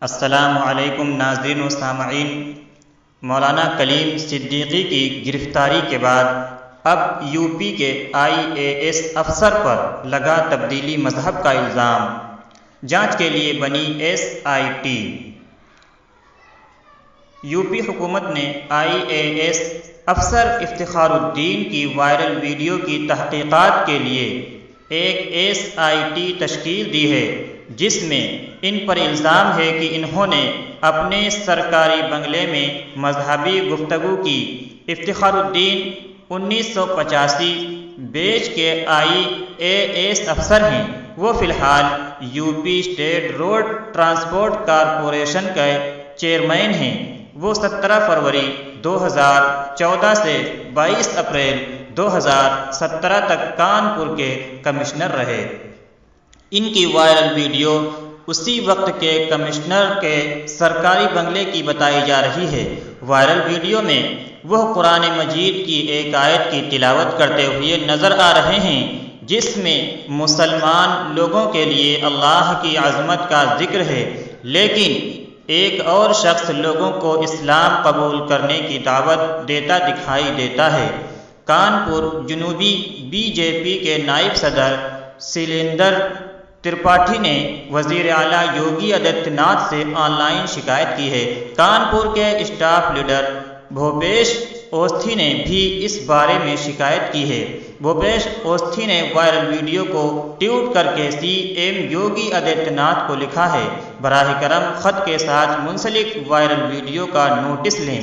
السلام علیکم ناظرین و سامعین، مولانا کلیم صدیقی کی گرفتاری کے بعد اب یو پی کے IAS افسر پر لگا تبدیلی مذہب کا الزام، جانچ کے لیے بنی SIT۔ یو پی حکومت نے IAS افسر افتخار الدین کی وائرل ویڈیو کی تحقیقات کے لیے ایک SIT تشکیل دی ہے، جس میں ان پر الزام ہے کہ انہوں نے اپنے سرکاری بنگلے میں مذہبی گفتگو کی۔ افتخار الدین 1985 بیچ کے IAS افسر ہیں۔ وہ فی الحال U P state road transport corporation کے چیئرمین ہیں۔ وہ 17 فروری 2014 سے 22 اپریل 2017 تک کانپور کے کمشنر رہے۔ ان کی وائرل ویڈیو اسی وقت کے کمشنر کے سرکاری بنگلے کی بتائی جا رہی ہے۔ وائرل ویڈیو میں وہ قرآن مجید کی ایک آیت کی تلاوت کرتے ہوئے نظر آ رہے ہیں، جس میں مسلمان لوگوں کے لیے اللہ کی عظمت کا ذکر ہے، لیکن ایک اور شخص لوگوں کو اسلام قبول کرنے کی دعوت دیتا دکھائی دیتا ہے۔ کانپور جنوبی BJP کے نائب صدر شیلیندر ترپاٹھی نے وزیر اعلیٰ یوگی آدتیہ ناتھ سے آن لائن شکایت کی ہے۔ کانپور کے اسٹاف لیڈر بھوپیش اوستھی نے بھی اس بارے میں شکایت کی ہے۔ بھوپیش اوستھی نے وائرل ویڈیو کو ٹویٹ کر کے CM یوگی آدتیہ ناتھ کو لکھا ہے، براہ کرم خط کے ساتھ منسلک وائرل ویڈیو کا نوٹس لیں۔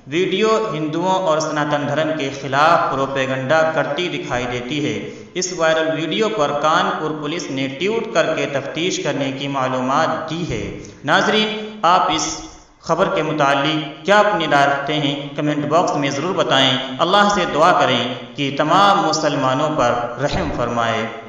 ویڈیو ہندوؤں اور سناتن دھرم کے خلاف پروپیگنڈا کرتی دکھائی دیتی ہے۔ اس وائرل ویڈیو پر کانپور پولیس نے ٹویٹ کر کے تفتیش کرنے کی معلومات دی ہے۔ ناظرین، آپ اس خبر کے متعلق کیا اپنی رائے رکھتے ہیں؟ کمنٹ باکس میں ضرور بتائیں۔ اللہ سے دعا کریں کہ تمام مسلمانوں پر رحم فرمائے۔